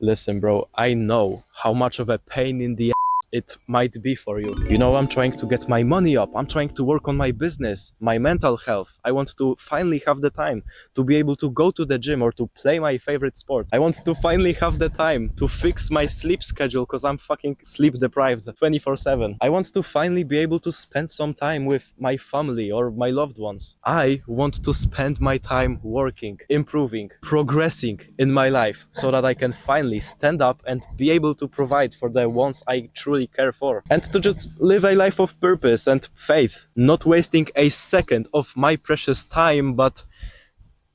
Listen, bro, I know how much of a pain in the it might be for you. You know, I'm trying to get my money up. I'm trying to work on my business, my mental health. I want to finally have the time to be able to go to the gym or to play my favorite sport. I want to finally have the time to fix my sleep schedule because I'm fucking sleep deprived 24/7. I want to finally be able to spend some time with my family or my loved ones. I want to spend my time working, improving, progressing in my life so that I can finally stand up and be able to provide for the ones I truly care for, and to just live a life of purpose and faith, not wasting a second of my precious time. But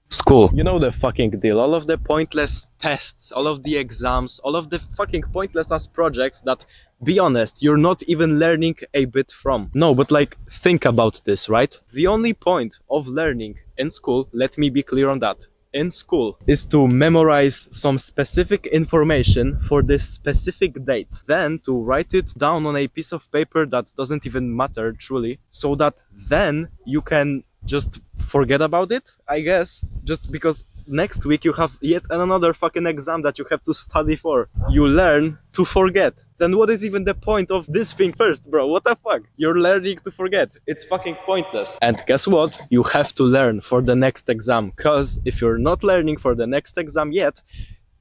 school, you know the fucking deal. All of the pointless tests, all of the exams, all of the fucking pointless ass projects that, be honest, you're not even learning a bit from. No, but like, think about this, right? The only point of learning in school, let me be clear on that, in school, is to memorize some specific information for this specific date, then to write it down on a piece of paper that doesn't even matter truly, so that then you can just forget about it, I guess, just because next week you have yet another fucking exam that you have to study for. You learn to forget. Then what is even the point of this thing first, bro? What the fuck? You're learning to forget. It's fucking pointless. And guess what? You have to learn for the next exam, because if you're not learning for the next exam yet,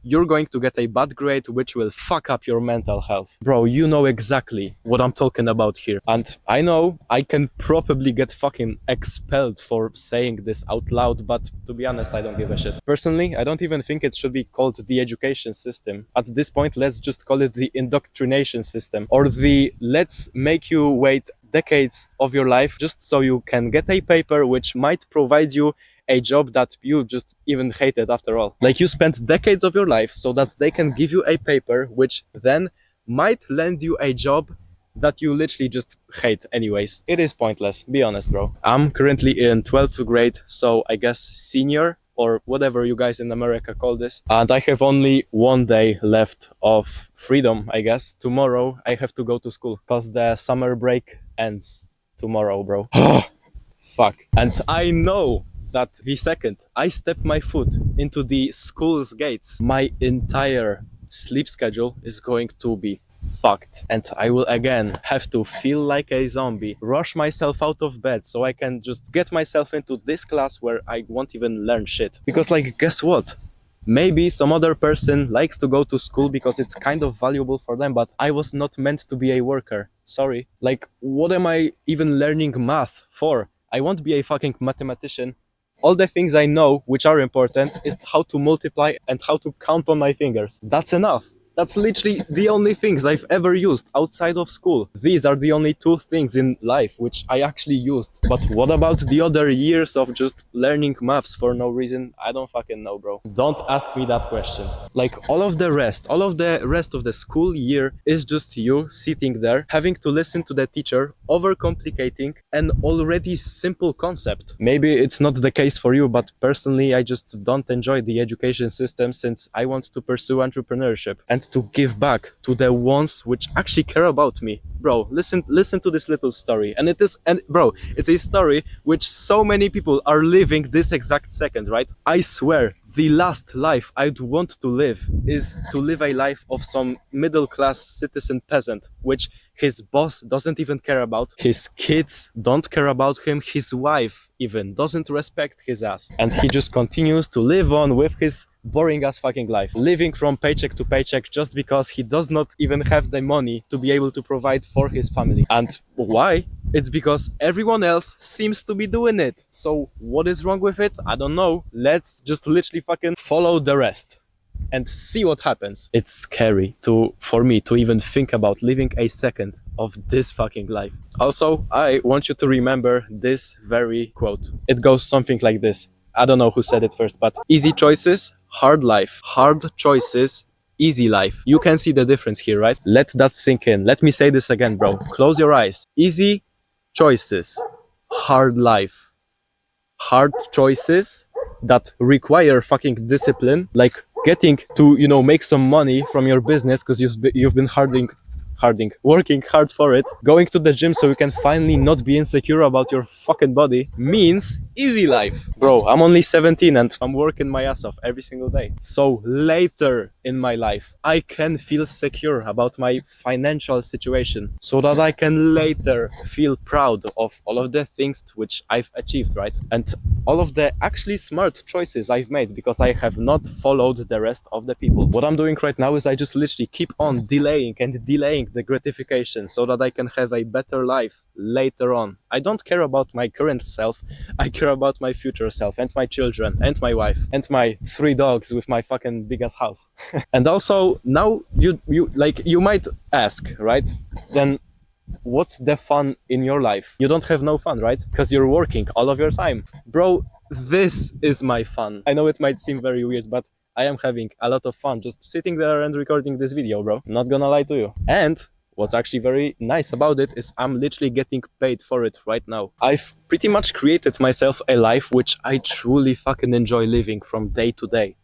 you're going to get a bad grade which will fuck up your mental health. Bro, you know exactly what I'm talking about here. And I know I can probably get fucking expelled for saying this out loud, but to be honest, I don't give a shit. Personally, I don't even think it should be called the education system. At this point, let's just call it the indoctrination system, or the let's make you wait decades of your life just so you can get a paper which might provide you a job that you just even hated after all. Like, you spent decades of your life so that they can give you a paper which then might land you a job that you literally just hate anyways. It is pointless, be honest, bro. I'm currently in 12th grade, so I guess senior, or whatever you guys in America call this. And I have only one day left of freedom, I guess. Tomorrow I have to go to school because the summer break ends tomorrow, bro. Fuck. And I know that the second I step my foot into the school's gates, my entire sleep schedule is going to be fucked. And I will again have to feel like a zombie, rush myself out of bed so I can just get myself into this class where I won't even learn shit. Because, like, guess what? Maybe some other person likes to go to school because it's kind of valuable for them, but I was not meant to be a worker. Sorry. Like, what am I even learning math for? I won't be a fucking mathematician. All the things I know which are important is how to multiply and how to count on my fingers. That's enough. That's literally the only things I've ever used outside of school. These are the only two things in life which I actually used. But what about the other years of just learning maths for no reason? I don't fucking know, bro. Don't ask me that question. Like, all of the rest of the school year is just you sitting there, having to listen to the teacher, overcomplicating an already simple concept. Maybe it's not the case for you, but personally, I just don't enjoy the education system since I want to pursue entrepreneurship and to give back to the ones which actually care about me. Bro, listen to this little story. And bro, it's a story which so many people are living this exact second, right? I swear, the last life I'd want to live is to live a life of some middle-class citizen peasant, which his boss doesn't even care about, his kids don't care about him, his wife even doesn't respect his ass. And he just continues to live on with his boring ass fucking life, living from paycheck to paycheck just because he does not even have the money to be able to provide for his family. And why? It's because everyone else seems to be doing it. So what is wrong with it? I don't know. Let's just literally fucking follow the rest and see what happens. It's scary for me to even think about living a second of this fucking life. Also, I want you to remember this very quote. It goes something like this. I don't know who said it first, but easy choices, hard life. Hard choices, easy life. You can see the difference here, right? Let that sink in. Let me say this again, bro. Close your eyes. Easy choices, hard life. Hard choices that require fucking discipline, like getting to, make some money from your business because you've been working hard for it, going to the gym so you can finally not be insecure about your fucking body, means easy life. Bro, I'm only 17 and I'm working my ass off every single day. So later in my life, I can feel secure about my financial situation so that I can later feel proud of all of the things which I've achieved, right? And all of the actually smart choices I've made because I have not followed the rest of the people. What I'm doing right now is I just literally keep on delaying and delaying the gratification so that I can have a better life later on. I don't care about my current self, I care about my future self and my children and my wife and my 3 dogs with my fucking big ass house. And also now you might ask, right? Then what's the fun in your life? You don't have no fun, right? Because you're working all of your time. Bro, this is my fun. I know it might seem very weird, but I am having a lot of fun just sitting there and recording this video, bro. Not gonna lie to you. And what's actually very nice about it is I'm literally getting paid for it right now. I've pretty much created myself a life which I truly fucking enjoy living from day to day.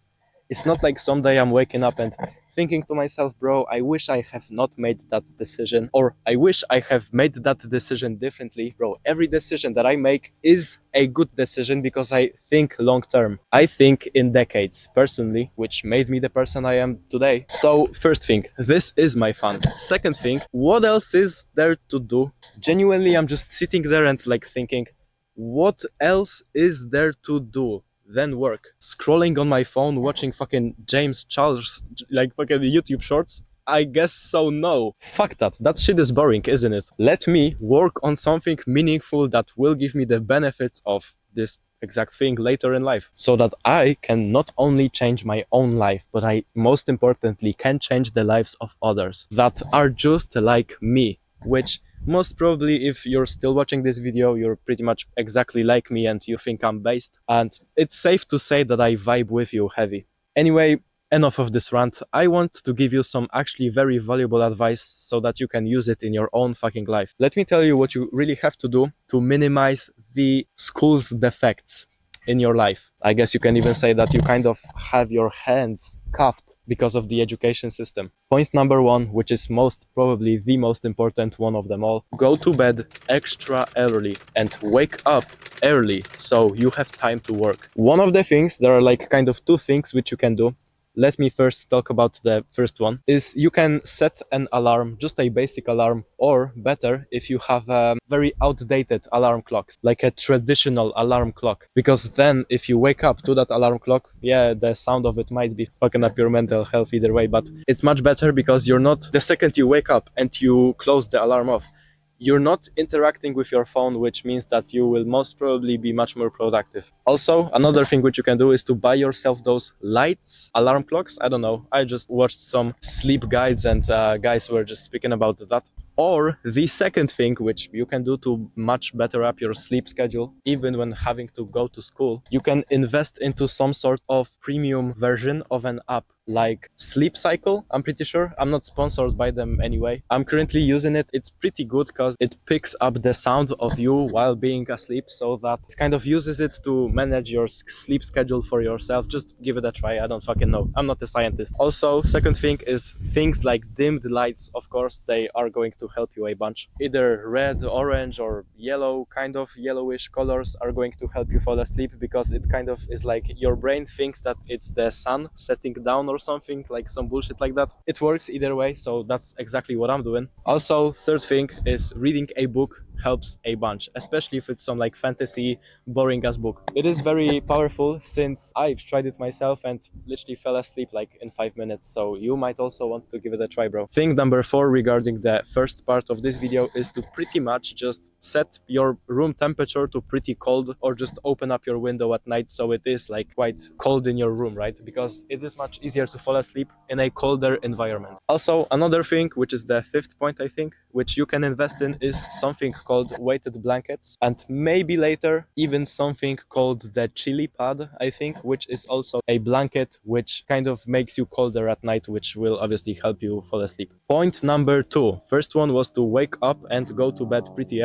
It's not like someday I'm waking up and thinking to myself, bro, I wish I have not made that decision, or I wish I have made that decision differently. Bro, every decision that I make is a good decision because I think long term. I think in decades, personally, which made me the person I am today. So, first thing, this is my fun. Second thing, what else is there to do? Genuinely, I'm just sitting there and like thinking, what else is there to do? Then work. Scrolling on my phone, watching fucking James Charles, like fucking YouTube shorts? I guess so, no. Fuck that. That shit is boring, isn't it? Let me work on something meaningful that will give me the benefits of this exact thing later in life, so that I can not only change my own life, but I most importantly can change the lives of others that are just like me, which most probably, if you're still watching this video, you're pretty much exactly like me and you think I'm based. And it's safe to say that I vibe with you heavy. Anyway, enough of this rant. I want to give you some actually very valuable advice so that you can use it in your own fucking life. Let me tell you what you really have to do to minimize the school's defects in your life. I guess you can even say that you kind of have your hands cuffed because of the education system. Point number 1, which is most probably the most important one of them all, go to bed extra early and wake up early so you have time to work. One of the things, there are like kind of 2 things which you can do. Let me first talk about the first one, is you can set an alarm, just a basic alarm, or better, if you have very outdated alarm clocks, like a traditional alarm clock. Because then if you wake up to that alarm clock, yeah, the sound of it might be fucking up your mental health either way, but it's much better because you're not, the second you wake up and you close the alarm off, you're not interacting with your phone, which means that you will most probably be much more productive. Also, another thing which you can do is to buy yourself those lights, alarm clocks. I don't know. I just watched some sleep guides and guys were just speaking about that. Or the second thing which you can do to much better up your sleep schedule, even when having to go to school, you can invest into some sort of premium version of an app like Sleep Cycle. I'm pretty sure. I'm not sponsored by them anyway. I'm currently using it. It's pretty good because it picks up the sound of you while being asleep, so that it kind of uses it to manage your sleep schedule for yourself. Just give it a try. I don't fucking know. I'm not a scientist. Also, second thing is things like dimmed lights. Of course, they are going to help you a bunch. Either red, orange, or yellow, kind of yellowish colors are going to help you fall asleep, because it kind of is like your brain thinks that it's the sun setting down or something, like some bullshit like that. It works either way, so that's exactly what I'm doing. Also, third thing is reading a book helps a bunch, especially if it's some like fantasy boring ass book. It is very powerful, since I've tried it myself and literally fell asleep like in 5 minutes, so you might also want to give it a try, bro. Thing number 4 regarding the first part of this video is to pretty much just set your room temperature to pretty cold, or just open up your window at night so it is like quite cold in your room, right? Because it is much easier to fall asleep in a colder environment. Also, another thing, which is the 5th point I think, which you can invest in, is something called weighted blankets, and maybe later even something called the chili pad, I think, which is also a blanket which kind of makes you colder at night, which will obviously help you fall asleep. Point number 2. First one was to wake up and go to bed pretty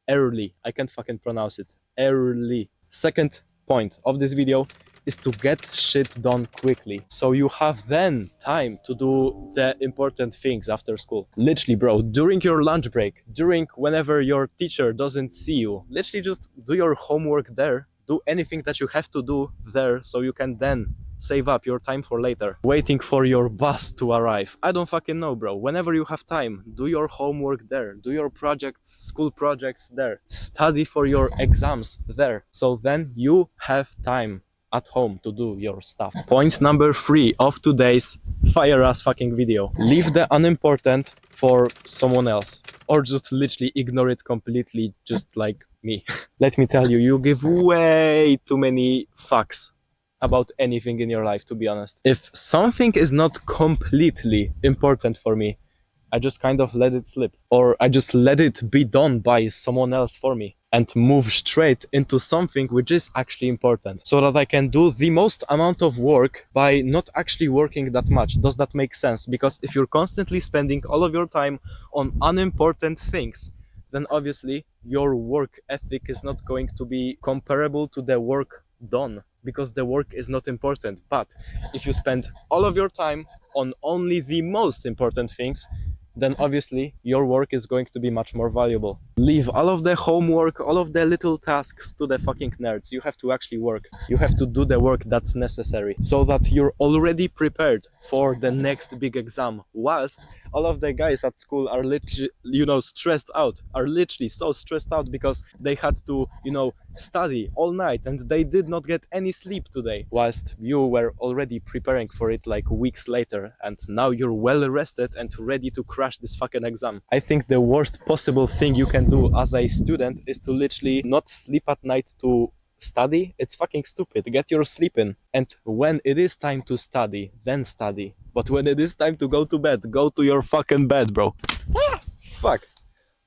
early. I can't fucking pronounce it. Early. Second point of this video is to get shit done quickly. So you have then time to do the important things after school. Literally, bro, during your lunch break, during whenever your teacher doesn't see you, literally just do your homework there. Do anything that you have to do there so you can then save up your time for later. Waiting for your bus to arrive. I don't fucking know, bro. Whenever you have time, do your homework there. Do your projects, school projects there. Study for your exams there. So then you have time at home to do your stuff. Point number 3 of today's fire ass fucking video. Leave the unimportant for someone else. Or just literally ignore it completely, just like me. Let me tell you, you give way too many fucks about anything in your life, to be honest. If something is not completely important for me, I just kind of let it slip, or I just let it be done by someone else for me and move straight into something which is actually important so that I can do the most amount of work by not actually working that much. Does that make sense? Because if you're constantly spending all of your time on unimportant things, then obviously your work ethic is not going to be comparable to the work done, because the work is not important. But if you spend all of your time on only the most important things, then obviously your work is going to be much more valuable. Leave all of the homework, all of the little tasks to the fucking nerds. You have to actually work. You have to do the work that's necessary so that you're already prepared for the next big exam. Whilst all of the guys at school are literally, stressed out, are literally so stressed out because they had to, study all night and they did not get any sleep today. Whilst you were already preparing for it like weeks later, and now you're well rested and ready to crash this fucking exam. I think the worst possible thing you can do as a student is to literally not sleep at night to study. It's fucking stupid. Get your sleep in. And when it is time to study, then study. But when it is time to go to bed, go to your fucking bed, bro. Fuck.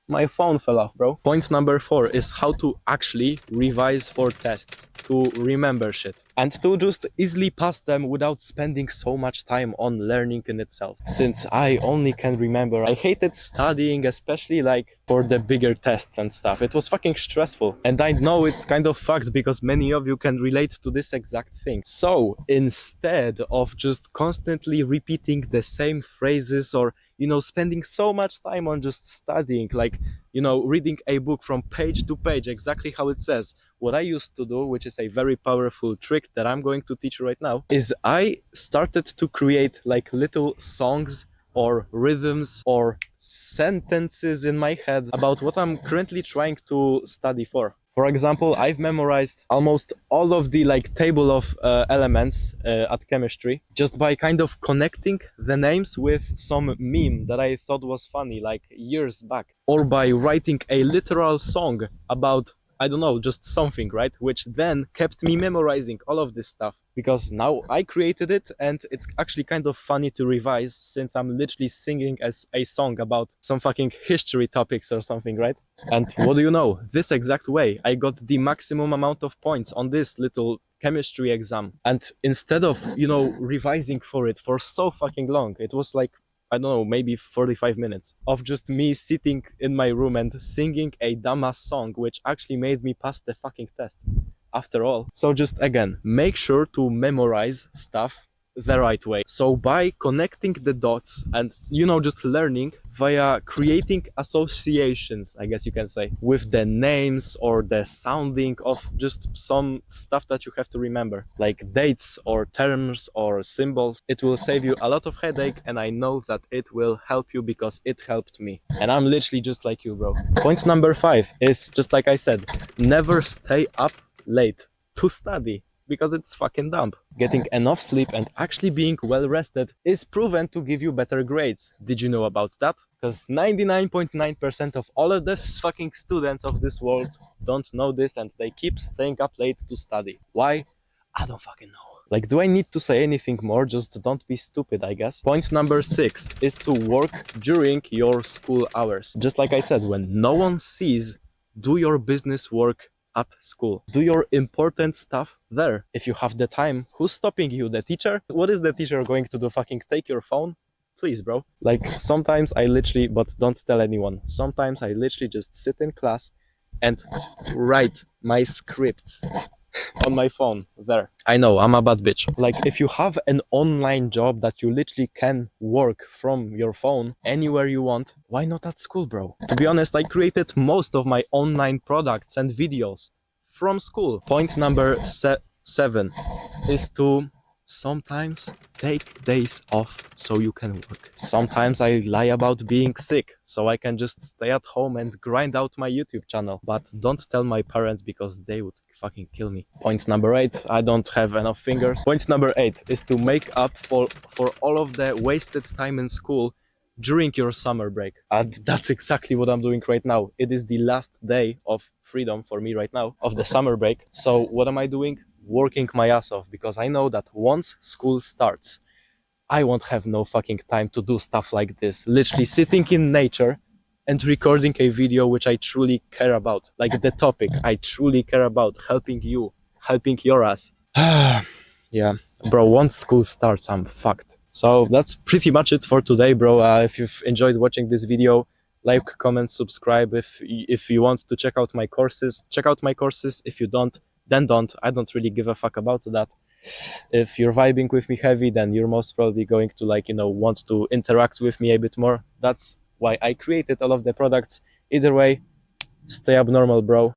My phone fell off, bro. Point number 4 is how to actually revise for tests, to remember shit, and to just easily pass them without spending so much time on learning in itself. Since I only can remember, I hated studying, especially like for the bigger tests and stuff. It was fucking stressful. And I know it's kind of fucked because many of you can relate to this exact thing. So instead of just constantly repeating the same phrases or spending so much time on just studying, like, reading a book from page to page, exactly how it says. What I used to do, which is a very powerful trick that I'm going to teach you right now, is I started to create like little songs or rhythms or sentences in my head about what I'm currently trying to study for. For example, I've memorized almost all of the table of elements at chemistry just by kind of connecting the names with some meme that I thought was funny like years back, or by writing a literal song about, I don't know, just something, right? Which then kept me memorizing all of this stuff, because now I created it and it's actually kind of funny to revise since I'm literally singing as a song about some fucking history topics or something, right? And what do you know? This exact way I got the maximum amount of points on this little chemistry exam. And instead of, revising for it for so fucking long, it was like, I don't know, maybe 45 minutes of just me sitting in my room and singing a dumbass song, which actually made me pass the fucking test after all. So just again, make sure to memorize stuff the right way. So by connecting the dots and, just learning via creating associations, I guess you can say, with the names or the sounding of just some stuff that you have to remember, like dates or terms or symbols, it will save you a lot of headache, and I know that it will help you because it helped me. And I'm literally just like you, bro. Point number 5 is, just like I said, never stay up late to study, because it's fucking dumb. Getting enough sleep and actually being well rested is proven to give you better grades. Did you know about that? Because 99.9% of all of these fucking students of this world don't know this, and they keep staying up late to study. Why? I don't fucking know. Do I need to say anything more? Just don't be stupid, I guess. Point number 6 is to work during your school hours. Just like I said, when no one sees, do your business work at school. Do your important stuff there. If you have the time, who's stopping you? The teacher? What is the teacher going to do? Fucking take your phone? Please, bro. Sometimes I literally, but don't tell anyone, sometimes I literally just sit in class and write my scripts on my phone there. I know, I'm a bad bitch. Like, if you have an online job that you literally can work from your phone anywhere you want, why not at school, bro? To be honest, I created most of my online products and videos from school. Point number 7 is to sometimes take days off so you can work. Sometimes I lie about being sick so I can just stay at home and grind out my YouTube channel. But don't tell my parents because they would fucking kill me. Point number 8, I don't have enough fingers. Point number 8 is to make up for all of the wasted time in school during your summer break. And that's exactly what I'm doing right now. It is the last day of freedom for me right now, of the summer break. So what am I doing? Working my ass off, because I know that once school starts, I won't have no fucking time to do stuff like this. Literally sitting in nature and recording a video which I truly care about. Like the topic I truly care about, helping you, helping your ass. Yeah, bro, once school starts, I'm fucked. So that's pretty much it for today, bro. If you've enjoyed watching this video, like, comment, subscribe. If you want to check out my courses, check out my courses. If you don't, then don't. I don't really give a fuck about that. If you're vibing with me heavy, then you're most probably going to, like, want to interact with me a bit more. That's why I created all of the products. Either way, stay abnormal, bro.